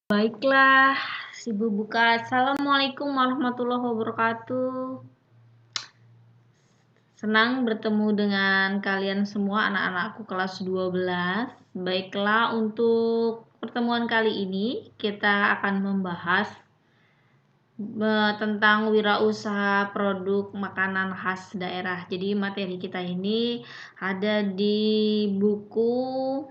Baiklah, si buka. Assalamualaikum warahmatullahi wabarakatuh. Senang bertemu dengan kalian semua anak-anakku kelas 12. Baiklah, untuk pertemuan kali ini kita akan membahas tentang wirausaha produk makanan khas daerah. Jadi materi kita ini ada di buku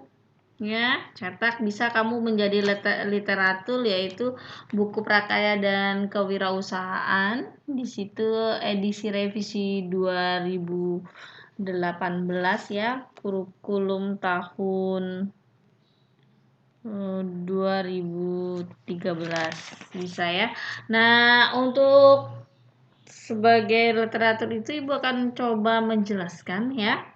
ya, cetak bisa kamu menjadi literatur, yaitu buku prakarya dan kewirausahaan. Di situ edisi revisi 2018 ya, kurikulum tahun 2013 bisa ya. Nah, untuk sebagai literatur itu Ibu akan coba menjelaskan ya.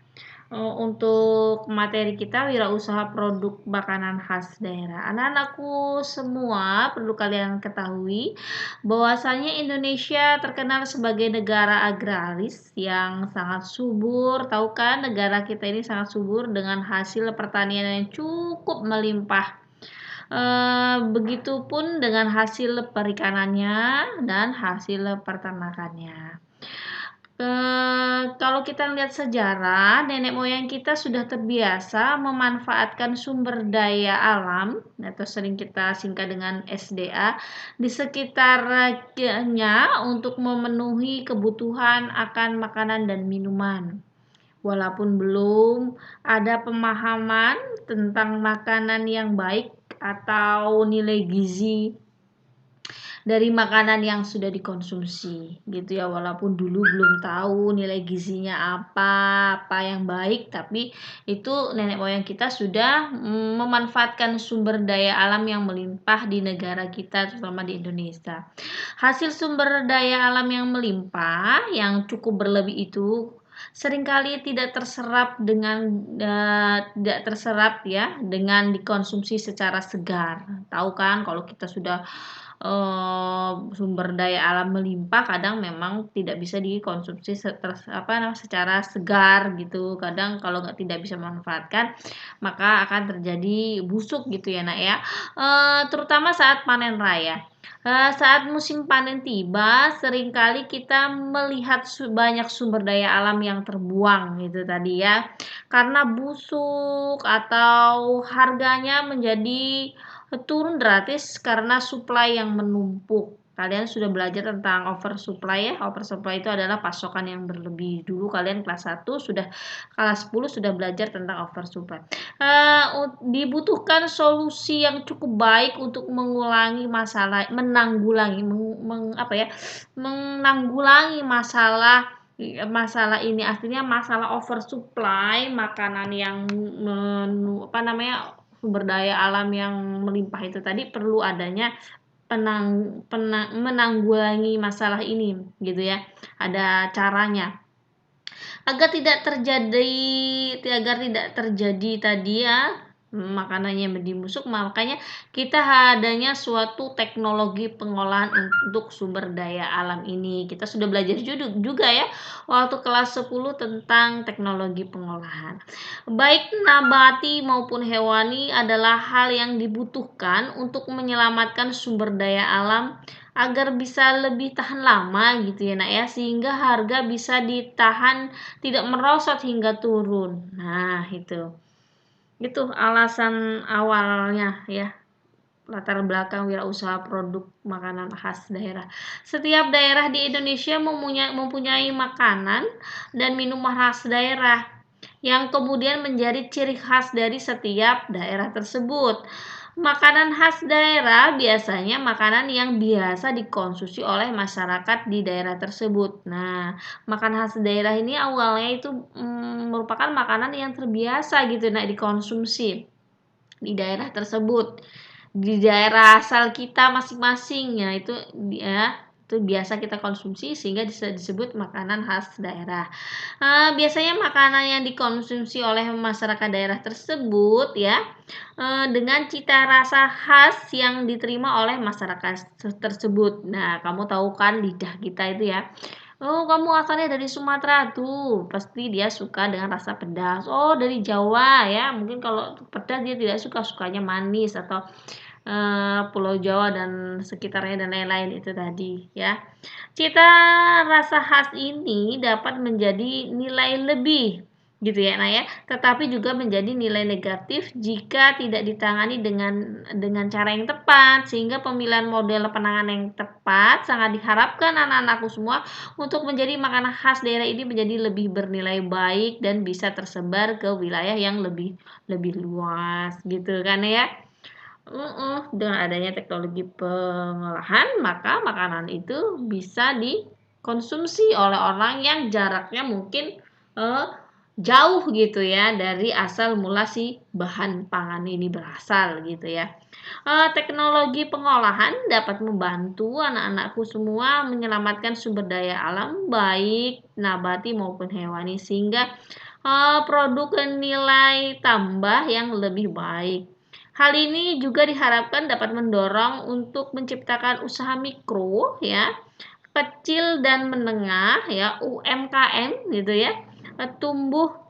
Untuk materi kita wirausaha produk makanan khas daerah. Anak-anakku semua perlu kalian ketahui bahwasanya Indonesia terkenal sebagai negara agraris yang sangat subur. Tahu kan, negara kita ini sangat subur dengan hasil pertanian yang cukup melimpah. Begitupun dengan hasil perikanannya dan hasil peternakannya. Kalau kita lihat sejarah, nenek moyang kita sudah terbiasa memanfaatkan sumber daya alam atau sering kita singkat dengan SDA di sekitarnya untuk memenuhi kebutuhan akan makanan dan minuman. Walaupun belum ada pemahaman tentang makanan yang baik atau nilai gizi dari makanan yang sudah dikonsumsi gitu ya, walaupun dulu belum tahu nilai gizinya apa yang baik, tapi itu nenek moyang kita sudah memanfaatkan sumber daya alam yang melimpah di negara kita, terutama di Indonesia. Hasil sumber daya alam yang melimpah yang cukup berlebih itu seringkali tidak terserap ya dengan dikonsumsi secara segar. Tahu kan, kalau kita sudah sumber daya alam melimpah, kadang memang tidak bisa dikonsumsi secara segar gitu. Kadang kalau tidak bisa memanfaatkan, maka akan terjadi busuk gitu ya nak ya. Terutama saat panen raya. Saat musim panen tiba, seringkali kita melihat banyak sumber daya alam yang terbuang gitu tadi ya, karena busuk atau harganya menjadi turun gratis karena supply yang menumpuk. Kalian sudah belajar tentang oversupply ya. Oversupply itu adalah pasokan yang berlebih. Dulu kalian kelas 1 sudah, kelas 10 sudah belajar tentang oversupply. Dibutuhkan solusi yang cukup baik untuk menanggulangi masalah ini. Artinya masalah oversupply makanan yang sumber daya alam yang melimpah itu tadi, perlu adanya menanggulangi masalah ini gitu ya. Ada caranya agar tidak terjadi tadi ya makanannya busuk. Makanya kita adanya suatu teknologi pengolahan untuk sumber daya alam ini. Kita sudah belajar juga ya waktu kelas 10 tentang teknologi pengolahan. Baik nabati maupun hewani adalah hal yang dibutuhkan untuk menyelamatkan sumber daya alam agar bisa lebih tahan lama gitu ya nak ya, sehingga harga bisa ditahan tidak merosot hingga turun. Nah, itu alasan awalnya ya, latar belakang wirausaha produk makanan khas daerah. Setiap daerah di Indonesia mempunyai makanan dan minuman khas daerah yang kemudian menjadi ciri khas dari setiap daerah tersebut. Makanan khas daerah biasanya makanan yang biasa dikonsumsi oleh masyarakat di daerah tersebut. Nah, makanan khas daerah ini awalnya itu merupakan makanan yang terbiasa gitu dikonsumsi di daerah tersebut, di daerah asal kita masing-masing ya, itu biasa kita konsumsi sehingga disebut makanan khas daerah. Biasanya makanan yang dikonsumsi oleh masyarakat daerah tersebut ya dengan cita rasa khas yang diterima oleh masyarakat tersebut. Nah, kamu tahu kan lidah kita itu ya. Oh, kamu asalnya dari Sumatera tuh, pasti dia suka dengan rasa pedas. Oh, dari Jawa ya, mungkin kalau pedas dia tidak suka, sukanya manis atau Pulau Jawa dan sekitarnya dan lain-lain itu tadi ya. Cita rasa khas ini dapat menjadi nilai lebih gitu ya, nah ya, tetapi juga menjadi nilai negatif jika tidak ditangani dengan cara yang tepat, sehingga pemilihan model penanganan yang tepat sangat diharapkan anak-anakku semua untuk menjadi makanan khas daerah ini menjadi lebih bernilai baik dan bisa tersebar ke wilayah yang lebih lebih luas gitu kan ya. Dengan adanya teknologi pengolahan, maka makanan itu bisa dikonsumsi oleh orang yang jaraknya mungkin jauh gitu ya dari asal mula si bahan pangan ini berasal gitu ya. Teknologi pengolahan dapat membantu anak-anakku semua menyelamatkan sumber daya alam baik nabati maupun hewani sehingga produk nilai tambah yang lebih baik. Hal ini juga diharapkan dapat mendorong untuk menciptakan usaha mikro ya, kecil dan menengah ya, UMKM gitu ya, tumbuh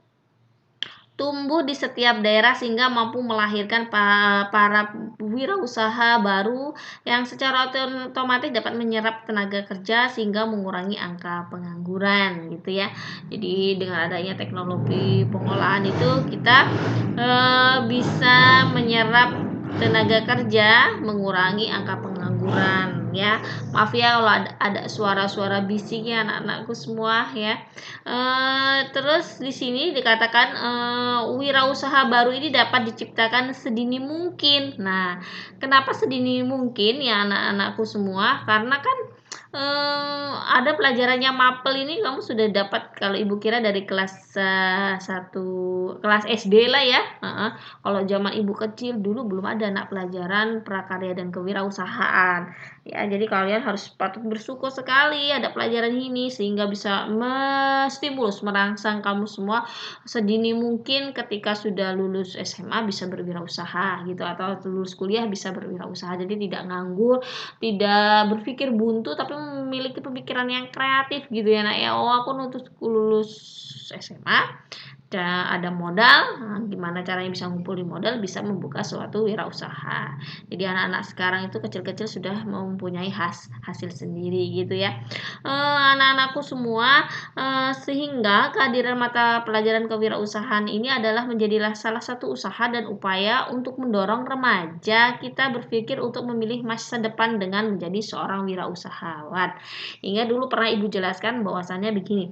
di setiap daerah sehingga mampu melahirkan para wirausaha baru yang secara otomatis dapat menyerap tenaga kerja sehingga mengurangi angka pengangguran gitu ya. Jadi dengan adanya teknologi pengolahan itu kita bisa menyerap tenaga kerja, mengurangi angka pengangguran ya. Maaf ya kalau ada suara-suara bising ya anak-anakku semua ya. Terus di sini dikatakan wirausaha baru ini dapat diciptakan sedini mungkin. Nah, kenapa sedini mungkin ya anak-anakku semua? Karena kan ada pelajarannya mapel ini kamu sudah dapat kalau ibu kira dari kelas 1 kelas SD lah ya. Kalau zaman ibu kecil dulu belum ada pelajaran prakarya dan kewirausahaan. Ya, jadi kalian harus patut bersyukur sekali ada pelajaran ini sehingga bisa menstimulus merangsang kamu semua sedini mungkin ketika sudah lulus SMA bisa berwirausaha gitu atau lulus kuliah bisa berwirausaha. Jadi tidak nganggur, tidak berpikir buntu tapi memiliki pemikiran yang kreatif gitu ya nak ya. Aku lulus SMA ada modal, gimana caranya bisa ngumpulin modal, bisa membuka suatu wirausaha. Jadi anak-anak sekarang itu kecil-kecil sudah mempunyai hasil sendiri gitu ya. Anak-anakku semua, sehingga kehadiran mata pelajaran kewirausahaan ini adalah menjadilah salah satu usaha dan upaya untuk mendorong remaja kita berpikir untuk memilih masa depan dengan menjadi seorang wirausahawan. Hingga dulu pernah ibu jelaskan bahwasannya begini,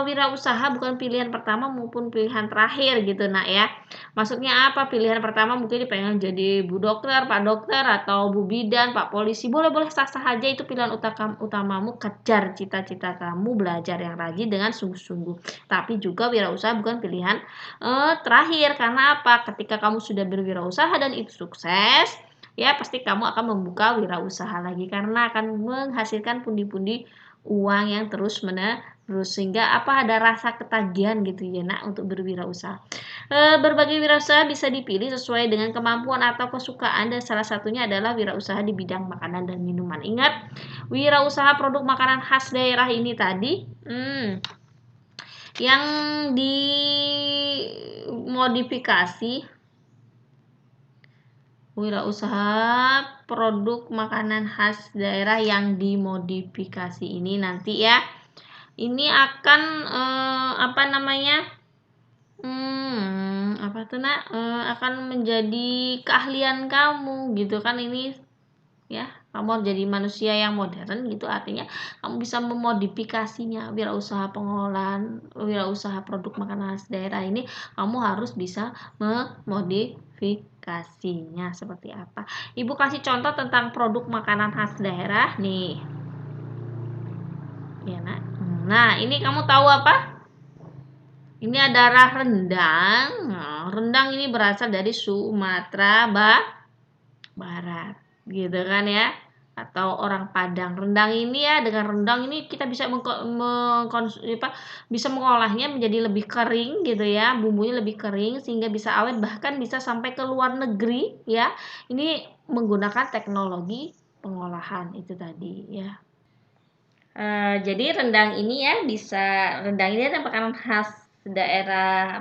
wirausaha bukan pilihan pertama maupun pilihan terakhir gitu nak ya. Maksudnya apa? Pilihan pertama mungkin pengen jadi bu dokter, pak dokter, atau bu bidan, pak polisi, boleh-boleh sah-sah aja, itu pilihan utamamu. Kejar cita-cita kamu, belajar yang rajin dengan sungguh-sungguh. Tapi juga wirausaha bukan pilihan terakhir. Karena apa? Ketika kamu sudah berwirausaha dan itu sukses, ya pasti kamu akan membuka wirausaha lagi karena akan menghasilkan pundi-pundi uang yang terus sehingga ada rasa ketagihan gitu ya nak untuk berwirausaha. Berbagai wirausaha bisa dipilih sesuai dengan kemampuan atau kesukaan dan salah satunya adalah wirausaha di bidang makanan dan minuman. Ingat, wirausaha produk makanan khas daerah ini tadi yang dimodifikasi. Wirausaha produk makanan khas daerah yang dimodifikasi ini nanti ya, ini akan akan menjadi keahlian kamu gitu kan ini ya. Kamu harus jadi manusia yang modern gitu, artinya kamu bisa memodifikasinya. Wirausaha produk makanan khas daerah ini kamu harus bisa memodifikasinya seperti apa. Ibu kasih contoh tentang produk makanan khas daerah nih ya nak. Nah ini kamu tahu apa? Ini adalah rendang. Rendang ini berasal dari Sumatera Barat, gitu kan ya, atau orang Padang. Rendang ini ya, dengan rendang ini kita bisa bisa mengolahnya menjadi lebih kering gitu ya, bumbunya lebih kering sehingga bisa awet, bahkan bisa sampai ke luar negeri ya. Ini menggunakan teknologi pengolahan itu tadi ya. Jadi rendang ini ya rendang ini adalah makanan khas daerah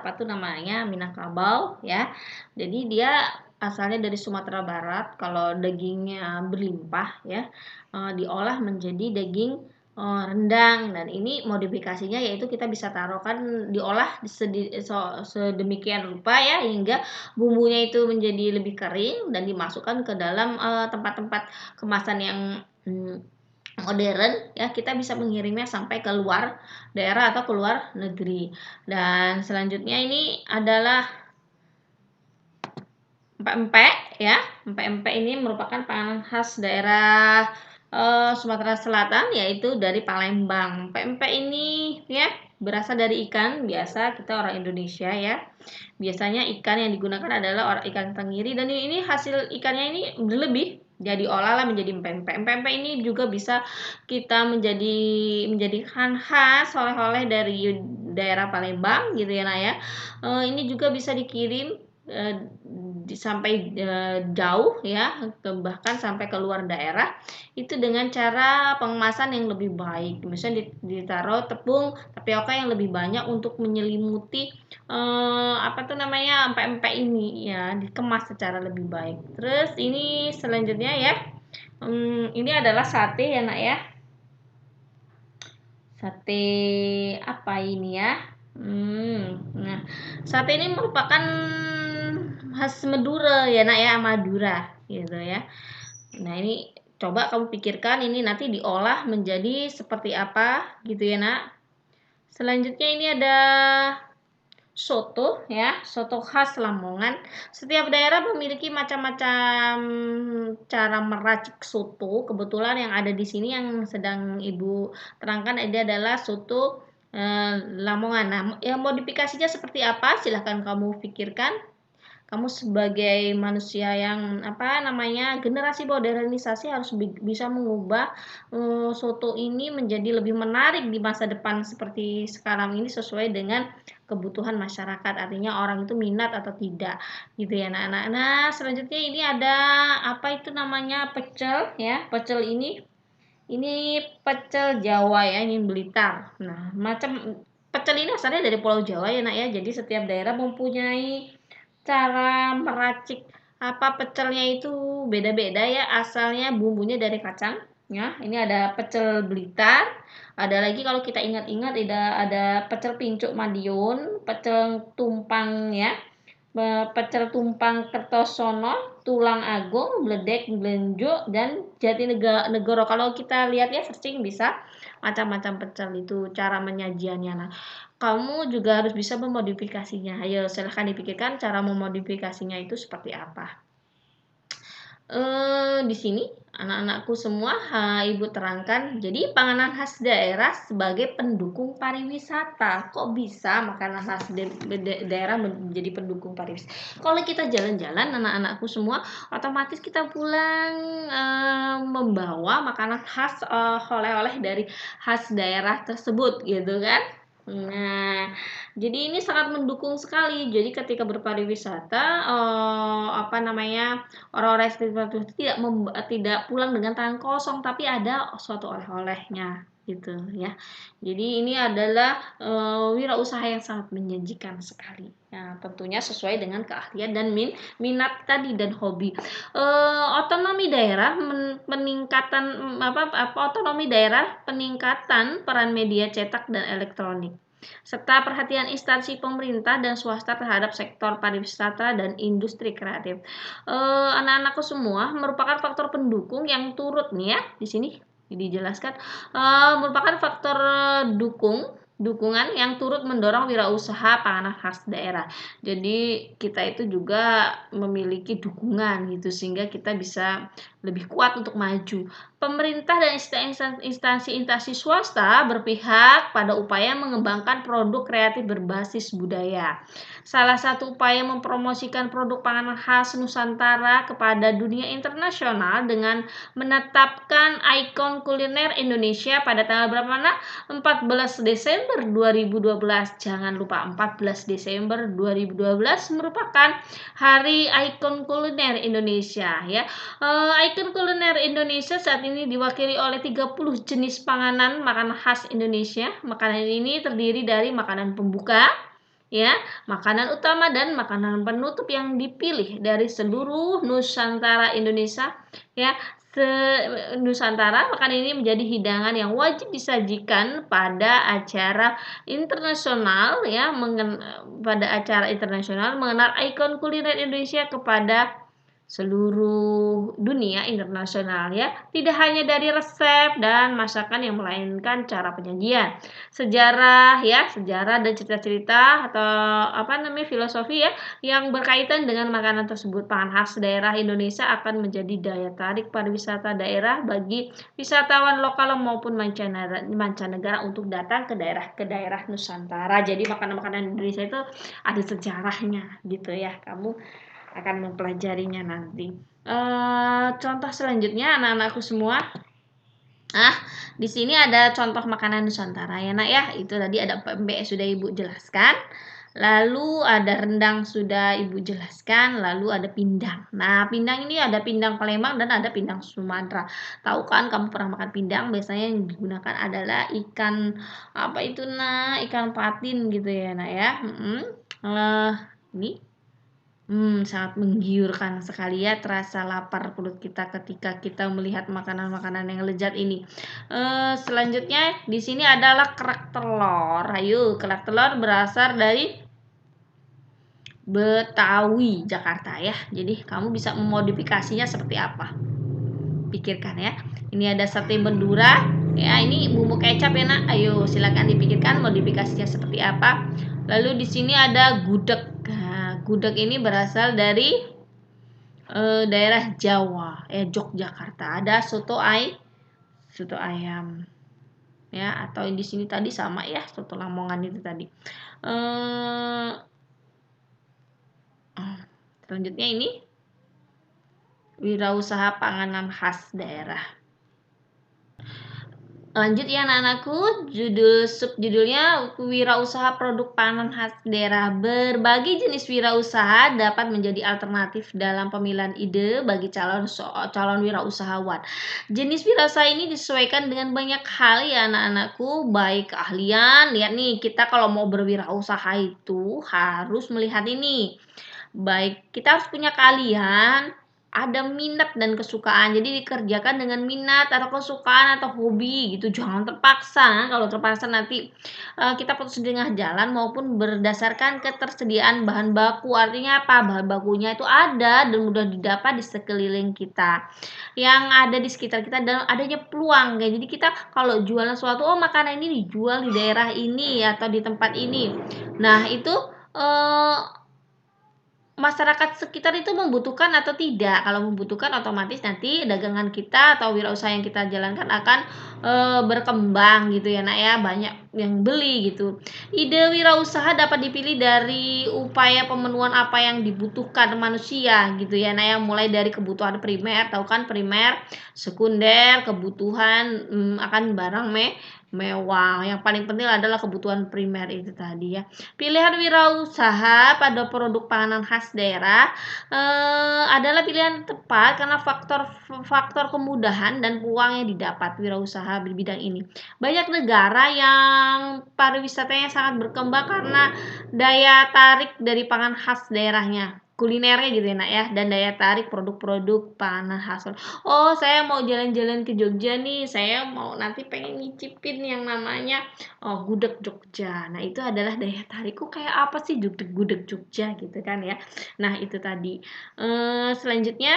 Minangkabau ya. Jadi dia asalnya dari Sumatera Barat. Kalau dagingnya berlimpah ya, diolah menjadi daging rendang, dan ini modifikasinya yaitu kita bisa taruhkan diolah sedemikian rupa ya hingga bumbunya itu menjadi lebih kering dan dimasukkan ke dalam tempat-tempat kemasan yang modern ya. Kita bisa mengirimnya sampai ke luar daerah atau ke luar negeri. Dan selanjutnya ini adalah empek-empek ya. Empek-empek ini merupakan panganan khas daerah Sumatera Selatan, yaitu dari Palembang. Empek-empek ini ya berasal dari ikan. Biasa kita orang Indonesia ya, biasanya ikan yang digunakan adalah ikan tenggiri, dan ini hasil ikannya ini berlebih, jadi olah menjadi empek-empek. Empek-empek ini juga bisa kita menjadikan khas oleh-oleh dari daerah Palembang gitu ya. Nah ya, ini juga bisa dikirim sampai jauh ya, bahkan sampai ke luar daerah, itu dengan cara pengemasan yang lebih baik. Misalnya ditaruh tepung tapioka yang lebih banyak untuk menyelimuti empek-empek ini ya, dikemas secara lebih baik. Terus ini selanjutnya ya, ini adalah sate ya nak ya. Sate apa ini ya? Nah, sate ini merupakan khas Madura ya nak ya, Madura gitu ya. Nah, ini coba kamu pikirkan ini nanti diolah menjadi seperti apa gitu ya nak. Selanjutnya ini ada soto ya, soto khas Lamongan. Setiap daerah memiliki macam-macam cara meracik soto. Kebetulan yang ada di sini yang sedang Ibu terangkan ini adalah soto Lamongan. Nah, yang modifikasinya seperti apa? Silahkan kamu pikirkan. Kamu sebagai manusia yang generasi modernisasi harus bisa mengubah soto ini menjadi lebih menarik di masa depan seperti sekarang ini, sesuai dengan kebutuhan masyarakat, artinya orang itu minat atau tidak gitu ya anak-anak. Nah, selanjutnya ini ada pecel ya. Pecel ini pecel Jawa ya, ini Blitar. Nah, macam pecel ini asalnya dari Pulau Jawa ya nak ya, jadi setiap daerah mempunyai cara meracik pecelnya itu beda-beda ya. Asalnya bumbunya dari kacang ya. Ini ada pecel Blitar, ada lagi kalau kita ingat-ingat ada pecel Pincuk Madiun, pecel Tumpang ya, pecel Tumpang Kertosono, Tulang Agung, Bledek, Blenjo, dan Jatinegoro. Kalau kita lihat ya, searching bisa macam-macam pecel itu cara menyajiannya. Nah, kamu juga harus bisa memodifikasinya. Ayo silahkan dipikirkan cara memodifikasinya itu seperti apa. Di sini anak-anakku semua, Ibu terangkan. Jadi panganan khas daerah sebagai pendukung pariwisata. Kok bisa makanan khas daerah menjadi pendukung pariwisata? Kalau kita jalan-jalan anak-anakku semua, otomatis kita pulang membawa makanan khas, oleh-oleh dari khas daerah tersebut gitu kan. Nah, jadi ini sangat mendukung sekali. Jadi ketika berpariwisata, orang-orang itu tidak pulang dengan tangan kosong, tapi ada suatu oleh-olehnya gitu ya. Jadi ini adalah wirausaha yang sangat menjanjikan sekali. Nah, tentunya sesuai dengan keahlian dan minat tadi dan hobi. Otonomi daerah peningkatan peran media cetak dan elektronik, serta perhatian instansi pemerintah dan swasta terhadap sektor pariwisata dan industri kreatif. Anak-anakku semua merupakan faktor pendukung yang turut nih ya, di sini dijelaskan merupakan faktor dukungan yang turut mendorong wirausaha panganan khas daerah. Jadi kita itu juga memiliki dukungan gitu, sehingga kita bisa lebih kuat untuk maju. Pemerintah dan instansi swasta berpihak pada upaya mengembangkan produk kreatif berbasis budaya. Salah satu upaya mempromosikan produk panganan khas Nusantara kepada dunia internasional dengan menetapkan ikon kuliner Indonesia pada tanggal berapa mana? 14 Desember 2012. Jangan lupa 14 Desember 2012 merupakan Hari Ikon Kuliner Indonesia ya. Ikon kuliner Indonesia saat ini diwakili oleh 30 jenis makanan khas Indonesia. Makanan ini terdiri dari makanan pembuka ya, makanan utama dan makanan penutup yang dipilih dari seluruh Nusantara Indonesia, ya. Nusantara, makanan ini menjadi hidangan yang wajib disajikan pada acara internasional, ya, mengenal ikon kuliner Indonesia kepada seluruh dunia internasional, ya. Tidak hanya dari resep dan masakan yang melainkan cara penyajian, sejarah dan cerita-cerita atau filosofi, ya, yang berkaitan dengan makanan tersebut. Pangan khas daerah Indonesia akan menjadi daya tarik pariwisata daerah bagi wisatawan lokal maupun mancanegara untuk datang ke daerah Nusantara. Jadi makanan-makanan Indonesia itu ada sejarahnya gitu, ya. Kamu akan mempelajarinya nanti. Contoh selanjutnya anak-anakku semua. Di sini ada contoh makanan Nusantara, ya nak, ya. Itu tadi ada pempek sudah Ibu jelaskan. Lalu ada rendang sudah Ibu jelaskan. Lalu ada pindang. Nah, pindang ini ada pindang Palembang dan ada pindang Sumatera. Tahu kan kamu pernah makan pindang? Biasanya yang digunakan adalah ikan ikan patin gitu, ya nak, ya. Ini sangat menggiurkan sekali, ya. Terasa lapar perut kita ketika kita melihat makanan-makanan yang lezat ini. Selanjutnya di sini adalah kerak telur. Ayo, kerak telur berasal dari Betawi, Jakarta, ya. Jadi kamu bisa memodifikasinya seperti apa? Pikirkan, ya. Ini ada sate Madura, ya. Ini bumbu kecap, ya nak. Ayo silakan dipikirkan modifikasinya seperti apa. Lalu di sini ada gudeg. Gudeg ini berasal dari daerah Jawa, Yogyakarta. Ada soto ayam, ya. Atau di sini tadi sama, ya, soto Lamongan itu tadi. Selanjutnya ini wirausaha panganan khas daerah. Lanjut, ya anak-anakku, subjudulnya wirausaha produk pangan khas daerah. Berbagai jenis wirausaha dapat menjadi alternatif dalam pemilihan ide bagi calon wirausahawan. Jenis wirausaha ini disesuaikan dengan banyak hal, ya anak-anakku, baik keahlian. Lihat nih, kita kalau mau berwirausaha itu harus melihat ini. Baik, kita harus punya keahlian, ada minat dan kesukaan. Jadi dikerjakan dengan minat atau kesukaan atau hobi gitu. Jangan terpaksa. Kalau terpaksa nanti kita putus di tengah jalan, maupun berdasarkan ketersediaan bahan baku. Artinya apa? Bahan bakunya itu ada dan mudah didapat di sekeliling kita, yang ada di sekitar kita, dan adanya peluang. Jadi kita kalau jualan suatu, makanan ini dijual di daerah ini atau di tempat ini. Nah, itu masyarakat sekitar itu membutuhkan atau tidak. Kalau membutuhkan, otomatis nanti dagangan kita atau wirausaha yang kita jalankan akan berkembang gitu, ya nak, ya. Banyak yang beli gitu. Ide wirausaha dapat dipilih dari upaya pemenuhan apa yang dibutuhkan manusia gitu, ya nak, ya. Mulai dari kebutuhan primer, tahu kan primer, sekunder, kebutuhan akan barang mewah. Yang paling penting adalah kebutuhan primer itu tadi, ya. Pilihan wirausaha pada produk panganan khas daerah adalah pilihan tepat karena faktor kemudahan dan peluang yang didapat wirausaha di bidang ini. Banyak negara yang pariwisatanya sangat berkembang karena daya tarik dari pangan khas daerahnya, kulinernya gitu, ya nak, ya, dan daya tarik produk-produk pangan khas. Saya mau jalan-jalan ke Jogja nih, saya mau nanti pengen nyicipin yang namanya gudeg Jogja. Nah, itu adalah daya tarikku, kayak apa sih gudeg Jogja gitu kan, ya. Nah, itu tadi. Selanjutnya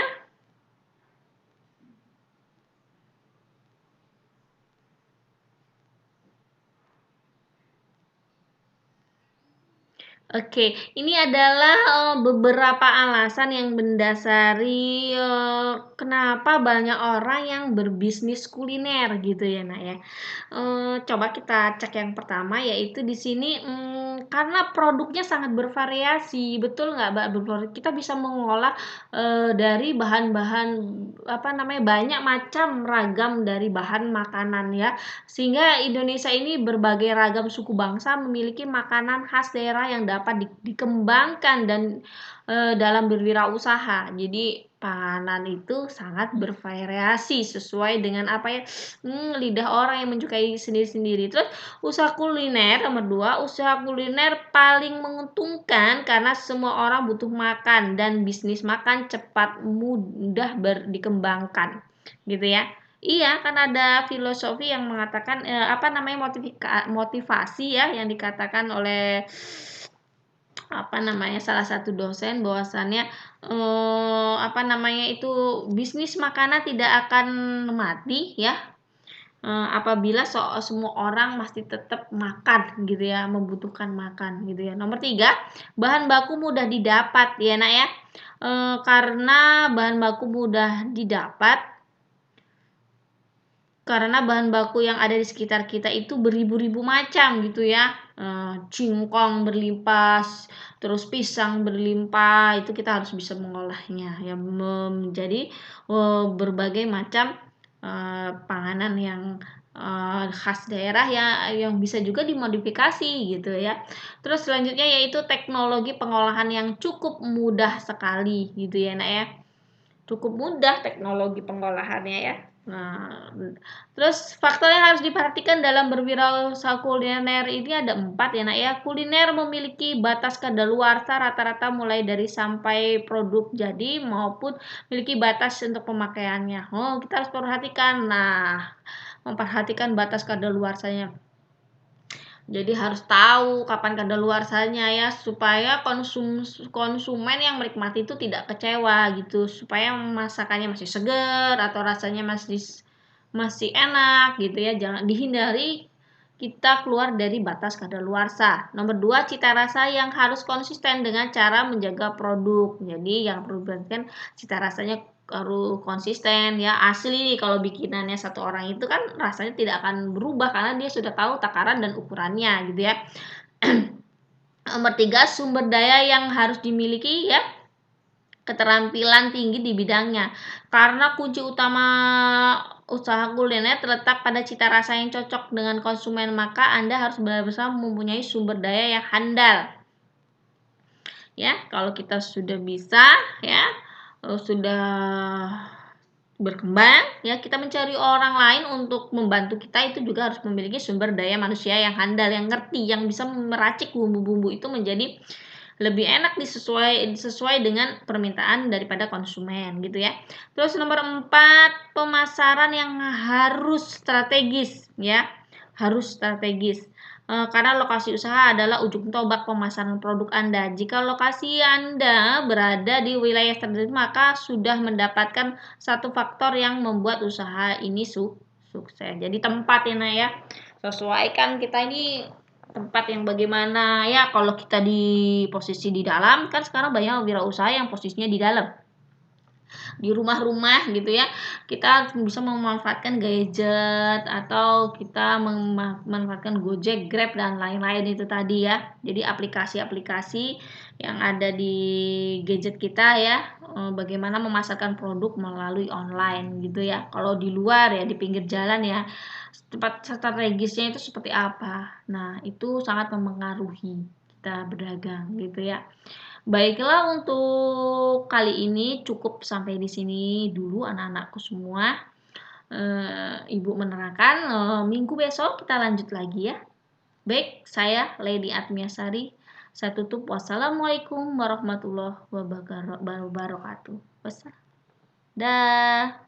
Oke, ini adalah beberapa alasan yang mendasari kenapa banyak orang yang berbisnis kuliner gitu, ya nak, ya. Coba kita cek yang pertama, yaitu di sini karena produknya sangat bervariasi, betul nggak, Mbak? Kita bisa mengolah dari bahan-bahan banyak macam ragam dari bahan makanan, ya. Sehingga Indonesia ini berbagai ragam suku bangsa memiliki makanan khas daerah yang dapat dikembangkan dan dalam berwirausaha. Jadi panganan itu sangat bervariasi sesuai dengan apa ya, lidah orang yang menyukai sendiri-sendiri. Terus usaha kuliner nomor 2, usaha kuliner paling menguntungkan karena semua orang butuh makan dan bisnis makan cepat mudah dikembangkan, gitu ya. Iya, kan ada filosofi yang mengatakan apa namanya motivasi ya yang dikatakan oleh apa namanya salah satu dosen bahwasannya apa namanya itu bisnis makanan tidak akan mati ya apabila semua orang masih tetap makan gitu ya, membutuhkan makan gitu ya. Nomor 3, bahan baku mudah didapat ya nak ya. Karena bahan baku mudah didapat, karena bahan baku yang ada di sekitar kita itu beribu-ribu macam gitu ya. Singkong berlimpah, terus pisang berlimpah, itu kita harus bisa mengolahnya ya menjadi berbagai macam panganan yang khas daerah ya yang bisa juga dimodifikasi gitu ya. Terus selanjutnya yaitu teknologi pengolahan yang cukup mudah sekali gitu ya nak ya. Cukup mudah teknologi pengolahannya ya. Nah, terus faktor yang harus diperhatikan dalam berwirausaha kuliner ini ada 4 ya nak ya. Kuliner memiliki batas kadaluarsa rata-rata mulai dari sampai produk jadi maupun memiliki batas untuk pemakaiannya. Kita harus perhatikan. Nah, memperhatikan batas kadaluarsanya. Jadi harus tahu kapan kadaluarsanya ya supaya konsumen yang menikmati itu tidak kecewa gitu, supaya masakannya masih segar atau rasanya masih enak gitu ya. Jangan dihindari kita keluar dari batas kadaluarsa. Nomor 2, cita rasa yang harus konsisten dengan cara menjaga produk. Jadi yang perlu diperhatikan cita rasanya harus konsisten ya, asli. Kalau bikinannya satu orang itu kan rasanya tidak akan berubah karena dia sudah tahu takaran dan ukurannya gitu ya. Nomor 3, sumber daya yang harus dimiliki ya, keterampilan tinggi di bidangnya. Karena kunci utama usaha kuliner terletak pada cita rasa yang cocok dengan konsumen, maka Anda harus benar-benar mempunyai sumber daya yang handal. Ya, kalau kita sudah bisa ya, sudah berkembang ya, kita mencari orang lain untuk membantu kita itu juga harus memiliki sumber daya manusia yang handal, yang ngerti, yang bisa meracik bumbu-bumbu itu menjadi lebih enak sesuai dengan permintaan daripada konsumen gitu ya. Terus nomor 4, pemasaran yang harus strategis ya, harus strategis. Karena lokasi usaha adalah ujung tombak pemasaran produk Anda. Jika lokasi Anda berada di wilayah strategis, maka sudah mendapatkan satu faktor yang membuat usaha ini sukses. Jadi tempat ya, Nak ya. Sesuaikan kita ini tempat yang bagaimana ya. Kalau kita di posisi di dalam, kan sekarang banyak wirausaha yang posisinya di dalam, di rumah-rumah gitu ya. Kita bisa memanfaatkan gadget atau kita memanfaatkan Gojek, Grab dan lain-lain itu tadi ya. Jadi aplikasi-aplikasi yang ada di gadget kita ya, bagaimana memasarkan produk melalui online gitu ya. Kalau di luar ya, di pinggir jalan ya, tempat strategisnya itu seperti apa. Nah, itu sangat mempengaruhi kita berdagang gitu ya. Baiklah, untuk kali ini cukup sampai di sini dulu anak-anakku semua. Ibu menerangkan minggu besok kita lanjut lagi ya. Baik, saya Lady Atmiasari. Saya tutup. Wassalamualaikum warahmatullahi wabarakatuh. Dah.